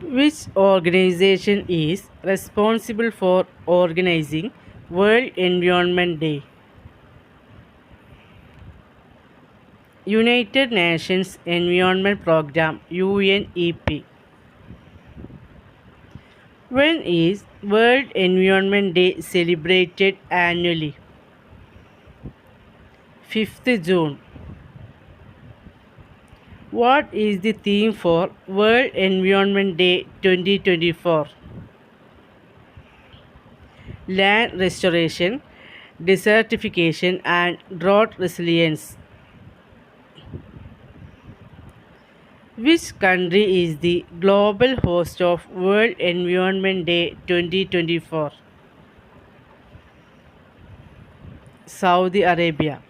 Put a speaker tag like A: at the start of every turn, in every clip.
A: Which organization is responsible for organizing World Environment Day? United Nations Environment Programme UNEP. When is World Environment Day celebrated annually? 5th June. What is the theme for World Environment Day 2024? Land restoration, desertification, and drought resilience. Which country is the global host of World Environment Day 2024? Saudi Arabia.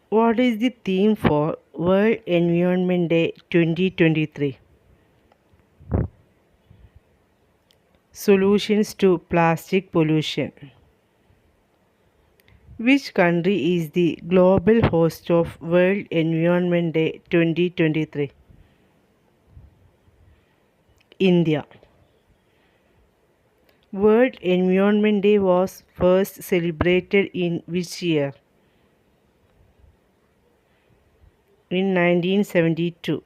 A: What is the theme for World Environment Day 2023? Solutions to plastic pollution. Which country is the global host of World Environment Day 2023? India. World Environment Day was first celebrated in which year? In 1972.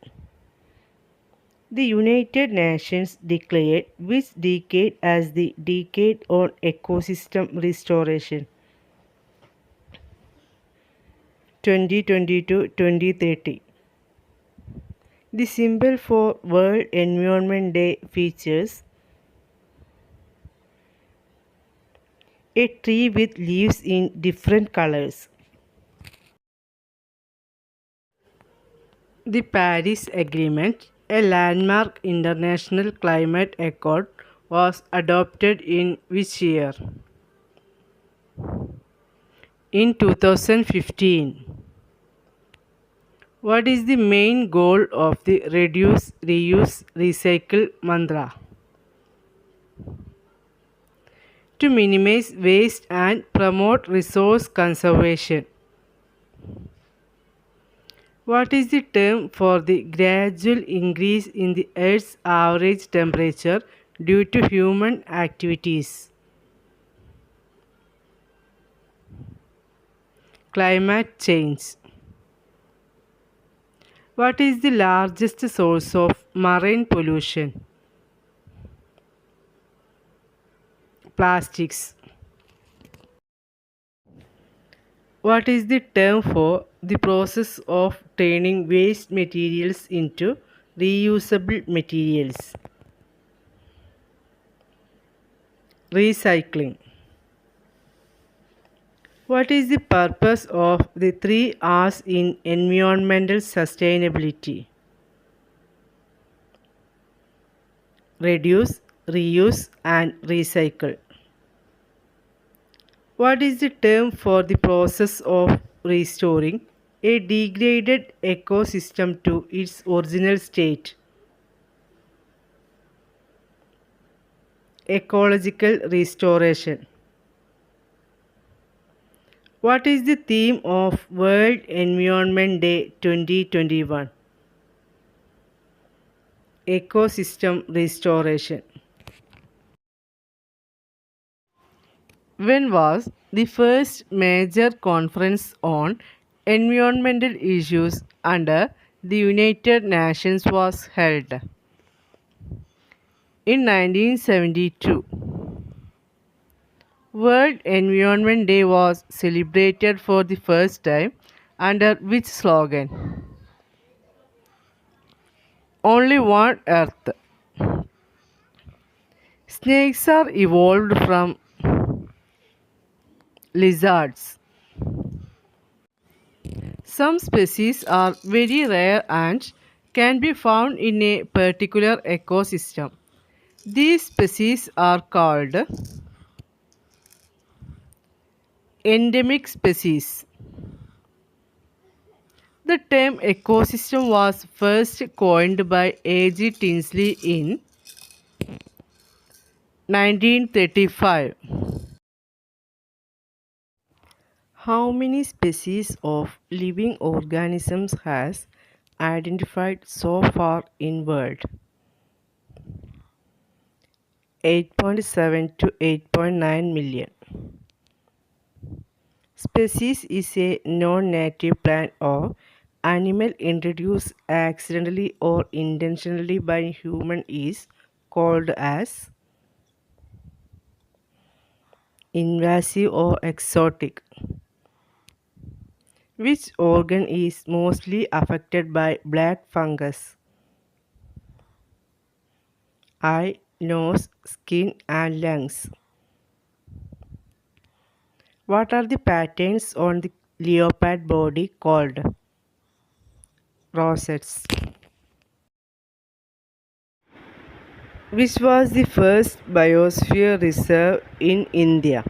A: The United Nations declared which decade as the Decade on Ecosystem Restoration? 2020 to 2030. The symbol for World Environment Day features a tree with leaves in different colors. The Paris Agreement, a landmark international climate accord, was adopted in which year? In 2015. What is the main goal of the Reduce, Reuse, Recycle mantra? To minimize waste and promote resource conservation. What is the term for the gradual increase in the Earth's average temperature due to human activities? Climate change. What is the largest source of marine pollution? Plastics. What is the term for the process of turning waste materials into reusable materials? Recycling. What is the purpose of the 3 R's in environmental sustainability? Reduce, reuse, and recycle. What is the term for the process of restoring a degraded ecosystem to its original state? Ecological restoration. What is the theme of World Environment Day 2021? Ecosystem restoration. When was the first major conference on environmental issues under the United Nations was held? In 1972. World Environment Day was celebrated for the first time under which slogan? Only one Earth. Snakes are evolved from lizards. Some species are very rare and can be found in a particular ecosystem. These species are called endemic species. The term ecosystem was first coined by A.G. Tinsley in 1935. How many species of living organisms has identified so far in world? 8.7 to 8.9 million. Species is a non-native plant or animal introduced accidentally or intentionally by human is called as invasive or exotic. Which organ is mostly affected by black fungus? Eye, nose, skin and lungs. What are the patterns on the leopard body called? Rosettes. Which was the first biosphere reserve in India?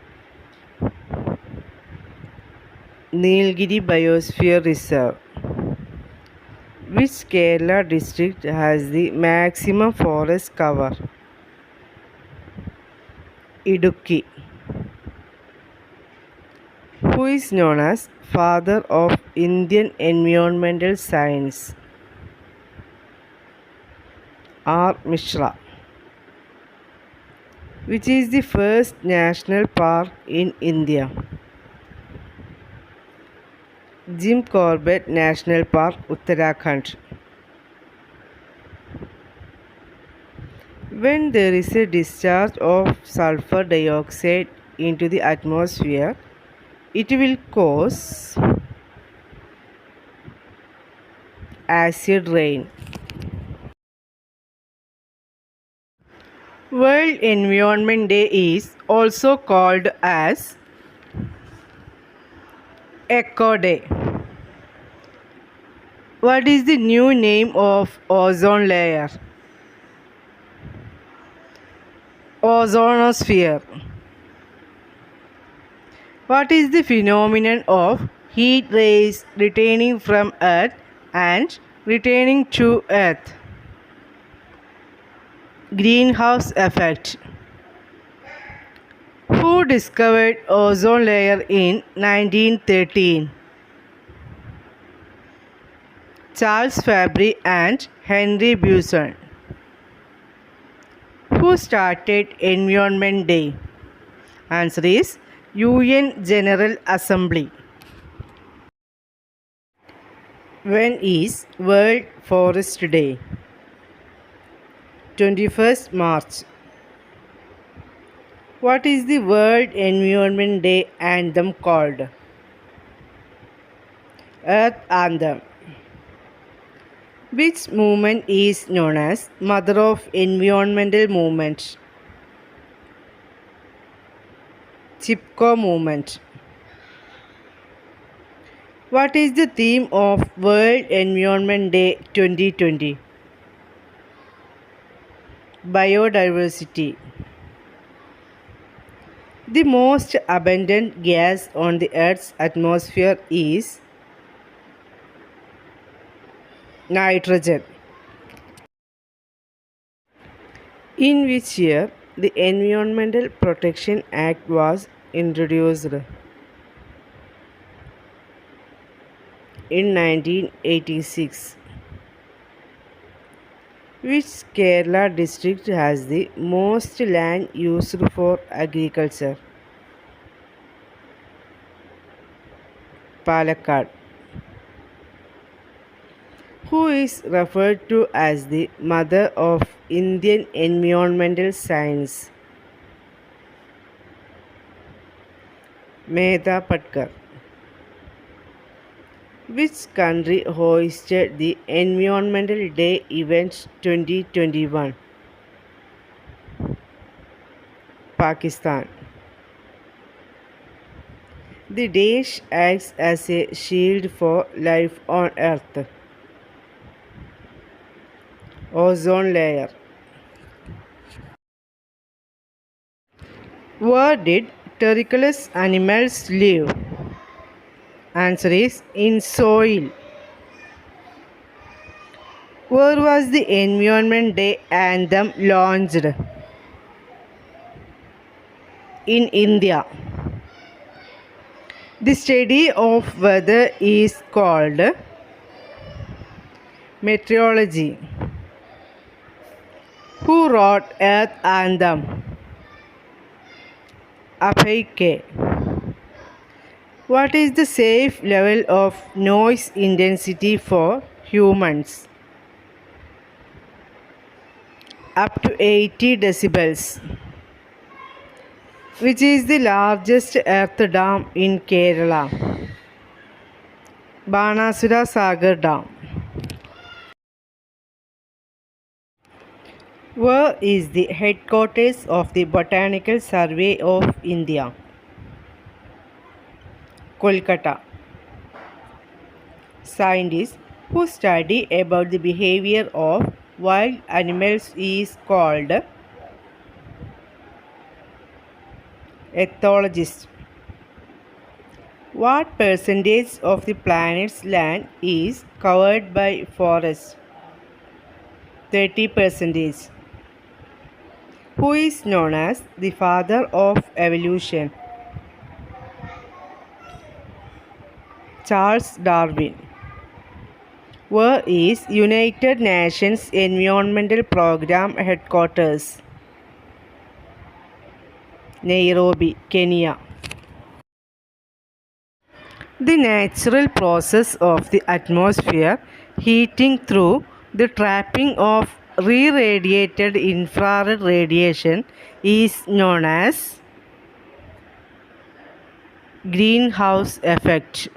A: Nilgiri Biosphere Reserve. Which Kerala district has the maximum forest cover? Idukki. Who is known as father of Indian environmental science? R. Mishra. Which is the first national park in India? Jim Corbett National Park, Uttarakhand. When there is a discharge of sulfur dioxide into the atmosphere, it will cause acid rain. World Environment Day is also called as Eco Day. What is the new name of ozone layer? Ozonosphere. What is the phenomenon of heat rays returning from Earth and returning to Earth? Greenhouse effect. Who discovered ozone layer in 1913? Charles Fabry and Henry Buisson. Who started Environment Day? Answer is UN General Assembly. When is World Forest Day? 21st March. What is the World Environment Day anthem called? Earth Anthem. Which movement is known as Mother of Environmental Movement? Chipko movement. What is the theme of World Environment Day 2020? Biodiversity. The most abundant gas on the Earth's atmosphere is nitrogen. In which year the Environmental Protection Act was introduced? In 1986. Which Kerala district has the most land used for agriculture? Palakkad. Who is referred to as the mother of Indian environmental science? Medha Patkar. Which country hosted the Environmental Day event 2021? Pakistan. The dash acts as a shield for life on Earth. Ozone layer. Where did terricolous animals live? Answer is in soil. Where was the Environment Day anthem launched? In India. The study of weather is called Meteorology. Who wrote Earth Anthem? Abhay K. What is the safe level of noise intensity for humans? Up to 80 decibels. Which is the largest earth dam in Kerala? Banasura Sagar Dam. Where is the headquarters of the Botanical Survey of India? Kolkata. Scientists who study about the behavior of wild animals is called ethologists. What percentage of the planet's land is covered by forests? 30%. Who is known as the father of evolution? Charles Darwin. Where is United Nations Environmental Programme headquarters? Nairobi, Kenya. The natural process of the atmosphere heating through the trapping of re-radiated infrared radiation is known as greenhouse effect.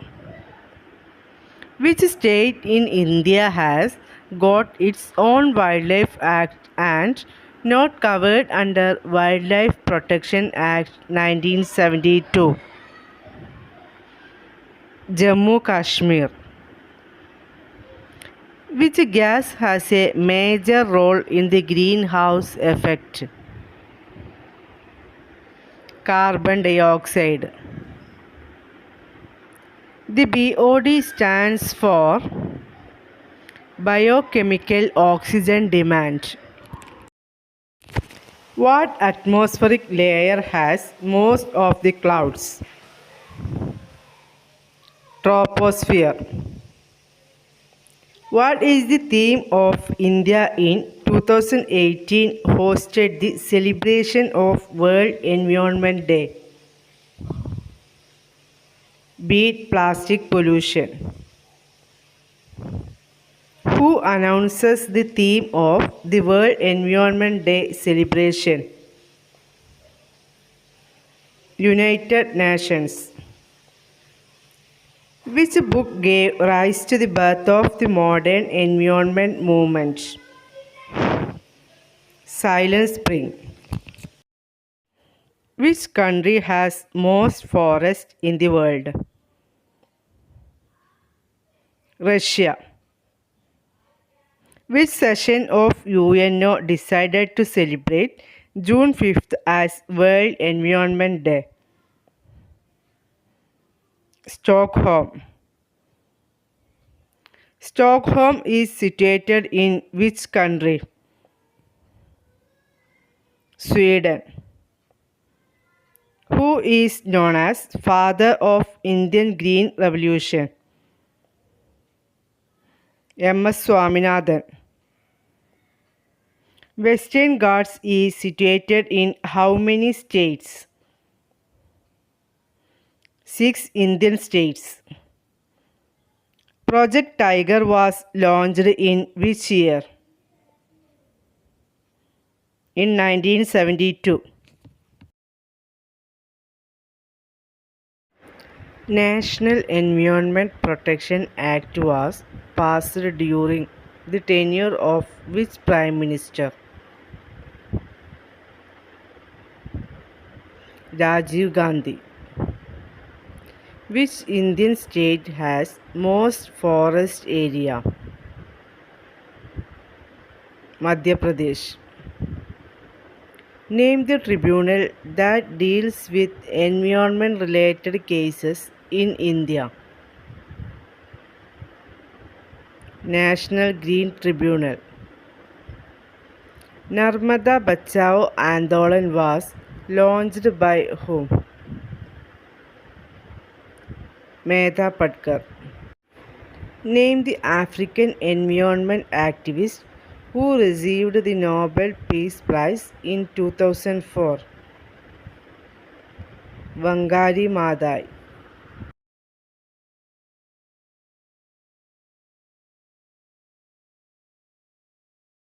A: Which state in India has got its own Wildlife Act and not covered under Wildlife Protection Act 1972? Jammu Kashmir. Which gas has a major role in the greenhouse effect? Carbon dioxide. The BOD stands for biochemical oxygen demand. What atmospheric layer has most of the clouds? Troposphere. What is the theme of India in 2018 hosted the celebration of World Environment Day? Beat plastic pollution. Who announces the theme of the World Environment Day celebration? United Nations. Which book gave rise to the birth of the modern environment movement? Silent Spring. Which country has most forest in the world? Russia. Which session of UNO decided to celebrate June 5th as World Environment Day? Stockholm. Stockholm is situated in which country? Sweden. Who is known as father of Indian Green Revolution? M.S. Swaminathan. Western Ghats is situated in how many states? 6 Indian states. Project Tiger was launched in which year? In 1972. National Environment Protection Act was passed during the tenure of which Prime Minister? Rajiv Gandhi. Which Indian state has most forest area? Madhya Pradesh. Name the tribunal that deals with environment related cases in India. National Green Tribunal. Narmada Bachao Andolan was launched by whom? Medha Patkar. Name the African environment activist who received the Nobel Peace Prize in 2004. Wangari Maathai.